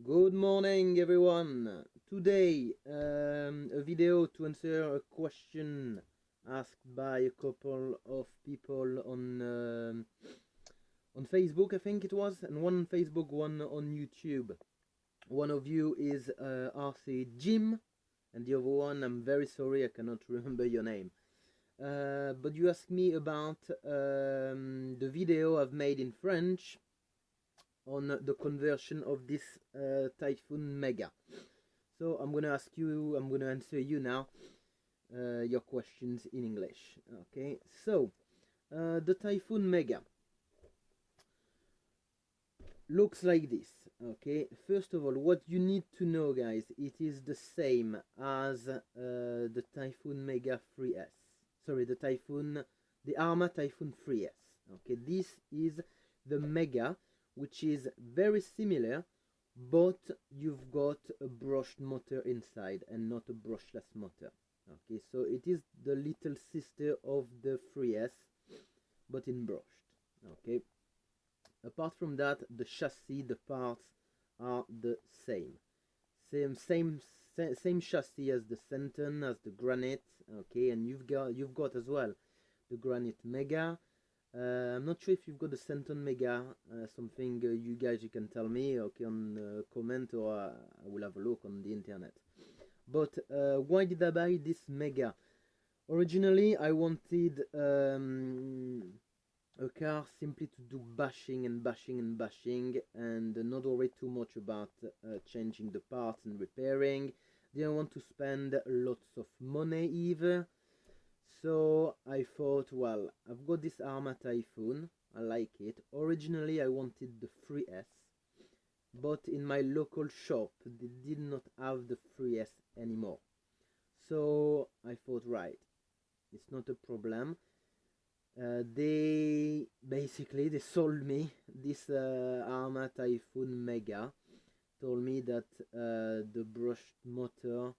Good morning, everyone. Today, a video to answer a question asked by a couple of people on Facebook, I think it was, and one on Facebook, one on YouTube. One of you is RC Jim, and the other one, I'm very sorry, I cannot remember your name. But you asked me about the video I've made in French on the conversion of this Typhoon Mega. So I'm gonna answer you now your questions in English. Okay, so the Typhoon Mega looks like this. Okay, first of all, what you need to know, guys, it is the same as the Typhoon Mega 3S. Sorry, the Arrma Typhoon 3S. Okay, this is the Mega, which is very similar, but you've got a brushed motor inside and not a brushless motor. Okay, so it is the little sister of the 3S, but in brushed. Okay, apart from that, the chassis, the parts are the same. Same chassis as the Centon, as the Granite. Okay, and you've got as well the Granite Mega. I'm not sure if you've got the Centon Mega, something you guys can tell me, okay, on comment, or I will have a look on the internet. But why did I buy this Mega? Originally I wanted a car simply to do bashing and bashing and bashing, and not worry too much about changing the parts and repairing. Didn't want to spend lots of money either. So I thought, well, I've got this Arrma Typhoon, I like it. Originally I wanted the 3S, but in my local shop they did not have the 3S anymore. So I thought, right, it's not a problem. They sold me this Arrma Typhoon Mega, told me that the brushed motor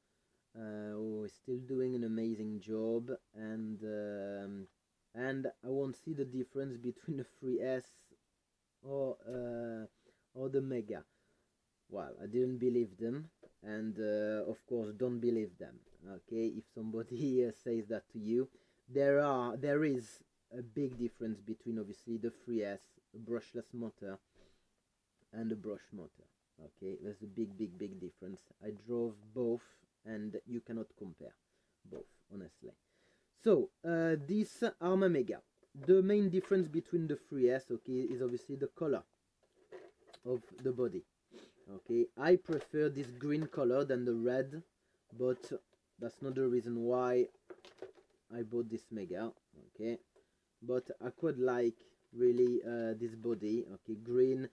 is still doing an amazing job, and I won't see the difference between the 3S or the Mega. Well, I didn't believe them, and of course don't believe them. Okay, if somebody says that to you, there is a big difference between obviously the 3S, a brushless motor, and a brush motor. Okay, there's a big difference. I drove both, and you cannot compare both, honestly. So this Arrma Mega, the main difference between the 3S, okay, is obviously the color of the body. Okay, I prefer this green color than the red, but that's not the reason why I bought this Mega. Okay, but I quite like really this body. Okay, green,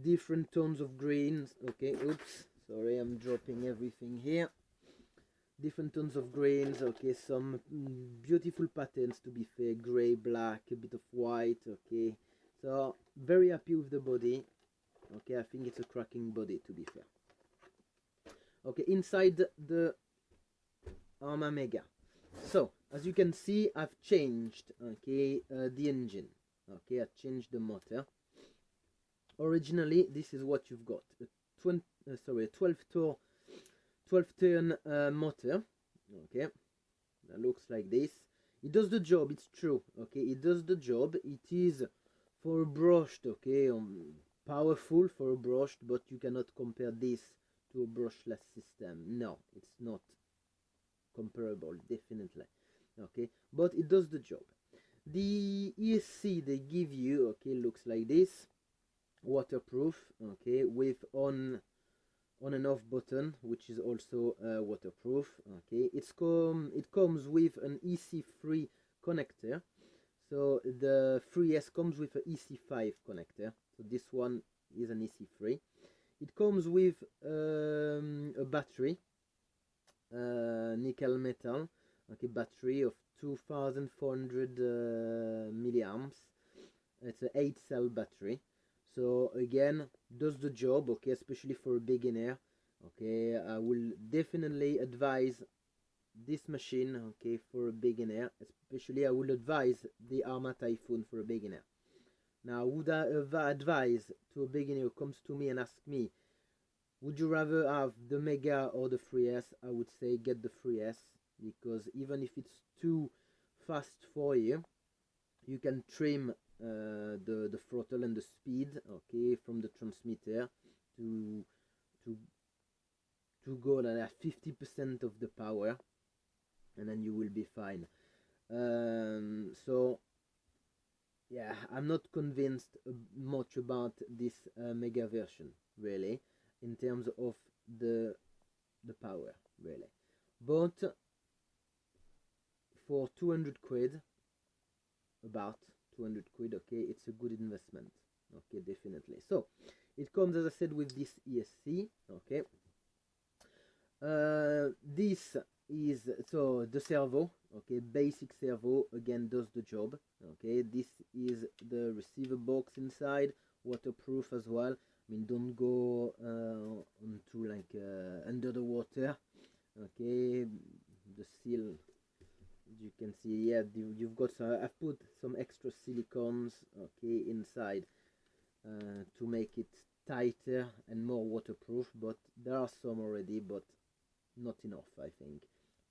different tones of greens. Okay, oops, sorry, I'm dropping everything here. Different tones of greens. Okay, some beautiful patterns, to be fair, gray, black, a bit of white. Okay, so very happy with the body. Okay, I think it's a cracking body, to be fair. Okay, inside the Arrma Mega, so as you can see, I've changed, okay, the engine. Okay, I've changed the motor. Originally this is what you've got, a 12 turn motor. Okay, that looks like this. It does the job, it's true. Okay, it does the job. It is for a brushed, okay, powerful for a brushed, but you cannot compare this to a brushless system. No, it's not comparable, definitely. Okay, but it does the job. The ESC they give you, okay, looks like this, waterproof, okay, with on and off button, which is also waterproof. Okay, it comes with an EC3 connector. So the 3S comes with an EC5 connector, so this one is an EC3. It comes with a battery, nickel metal, okay, battery of 2400 milliamps. It's an 8-cell battery. So again, does the job, okay, especially for a beginner. Okay, I will definitely advise this machine, okay, for a beginner. Especially I will advise the Arrma Typhoon for a beginner. Now, would I advise to a beginner who comes to me and asks me, Would you rather have the Mega or the 3S? I would say get the 3S, because even if it's too fast for you, you can trim the throttle and the speed, okay, from the transmitter to to go like at 50% of the power, and then you will be fine. So yeah, I'm not convinced much about this Mega version, really, in terms of the power, really. But for 200 quid, about 200 quid, okay, it's a good investment, okay, definitely. So it comes, as I said, with this ESC, okay. This is, so the servo, okay, basic servo, again, does the job, okay. This is the receiver box inside, waterproof as well. I mean, don't go onto like under the water, okay. The seal, you can see, yeah, you've got I've put some extra silicones, okay, inside to make it tighter and more waterproof, but there are some already, but not enough, I think,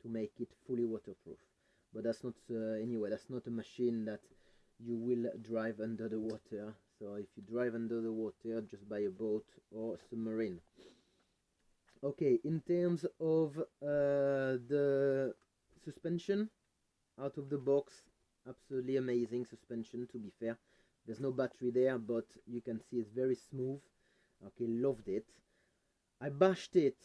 to make it fully waterproof. But that's not anyway, that's not a machine that you will drive under the water. So if you drive under the water, just buy a boat or submarine. Okay, in terms of the suspension, out of the box, absolutely amazing suspension, to be fair. There's no battery there, but you can see it's very smooth. Okay, loved it. I bashed it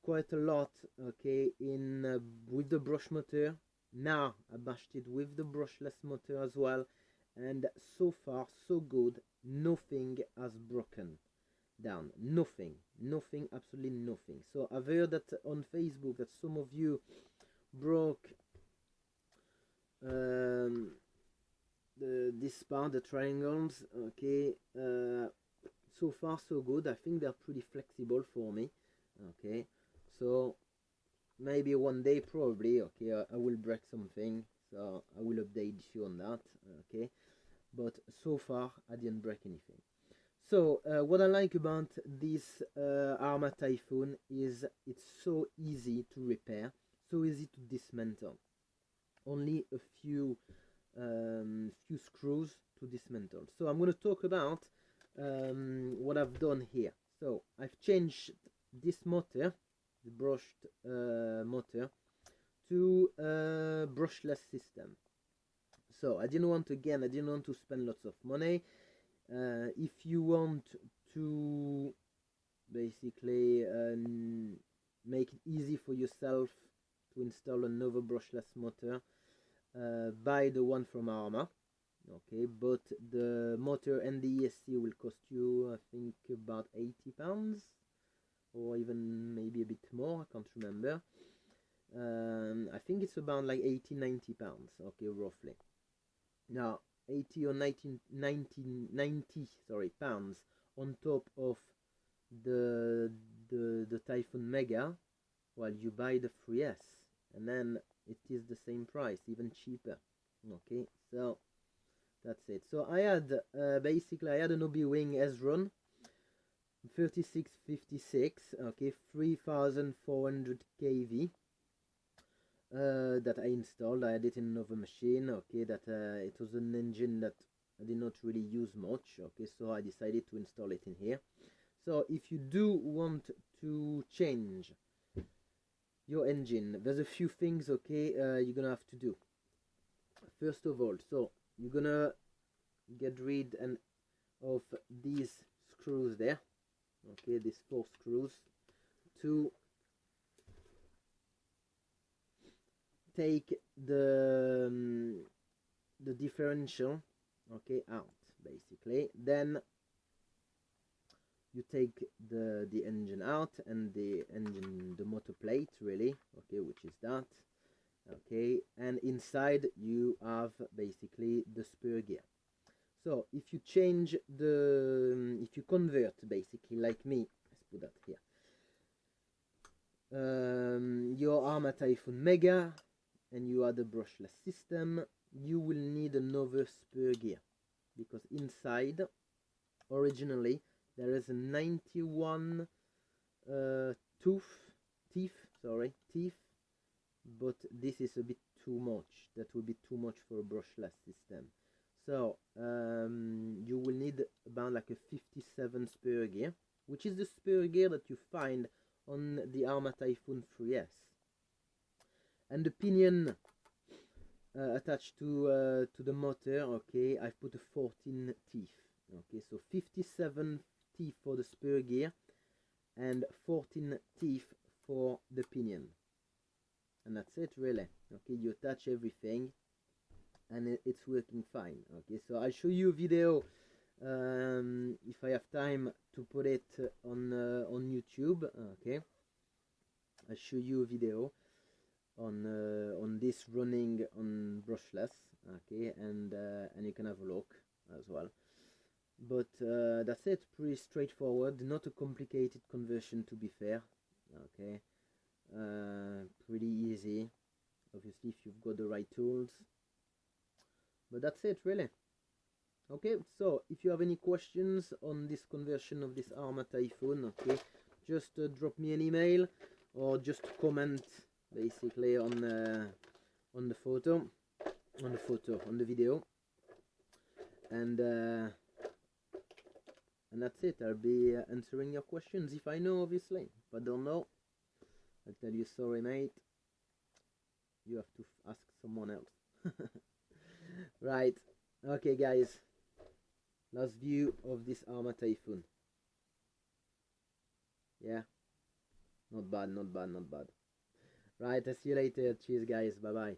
quite a lot, okay, in with the brush motor. Now I bashed it with the brushless motor as well, and so far so good. Nothing has broken down, nothing, absolutely nothing. So I've heard that on Facebook that some of you broke this part, the triangles, okay. So far so good. I think they're pretty flexible for me, okay. So maybe one day, probably, okay, I will break something, so I will update you on that, okay. But so far I didn't break anything. So what I like about this Arrma Typhoon is it's so easy to repair, so easy to dismantle. Only a few screws to dismantle. So I'm going to talk about what I've done here. So I've changed this motor, the brushed motor, to a brushless system. So I didn't want to spend lots of money. If you want to basically make it easy for yourself to install another brushless motor, buy the one from Arrma, okay. But the motor and the ESC will cost you, I think, about £80, or even maybe a bit more, I can't remember. I think it's about like £80-90, okay, roughly. Now 80 or 90 sorry, pounds on top of the Typhon Mega, while you buy the 3S, and then it is the same price, even cheaper, okay. So that's it. So I had basically I had an Hobbywing Ezrun 3656, okay, 3400 kV, that I installed. I had it in another machine, okay, that it was an engine that I did not really use much, okay, so I decided to install it in here. So if you do want to change your engine, there's a few things, okay, you're gonna have to do. First of all, so you're gonna get rid of these screws there, okay, these 4 screws, to take the differential, okay, out basically. Then you take the engine out, and the motor plate, really, okay, which is that, okay, and inside you have basically the spur gear. So if you change if you convert, basically, like me, let's put that here, your Arrma Typhoon Mega, and you add a brushless system, you will need another spur gear, because inside originally there is a 91 teeth, but this is a bit too much. That will be too much for a brushless system. So you will need about like a 57 spur gear, which is the spur gear that you find on the Arrma Typhoon 3S. And the pinion attached to the motor, okay, I've put a 14 teeth. Okay, so 57 teeth for the spur gear and 14 teeth for the pinion. And that's it, really. Okay, you attach everything and it's working fine. Okay, so I'll show you a video if I have time to put it on YouTube. Okay, I'll show you a video on this running on brushless. Okay, and you can have a look as well. But that's it, pretty straightforward, not a complicated conversion, to be fair. Okay, pretty easy, obviously, if you've got the right tools. But that's it, really. Okay, so if you have any questions on this conversion of this Arrma Typhoon, okay, just drop me an email or just comment basically on the video, and that's it. I'll be answering your questions if I know, obviously. If I don't know, I'll tell you, sorry mate, you have to ask someone else. Right, okay guys, last view of this Arrma Typhoon. Yeah, not bad, not bad, not bad. Right, I'll see you later. Cheers guys, bye bye.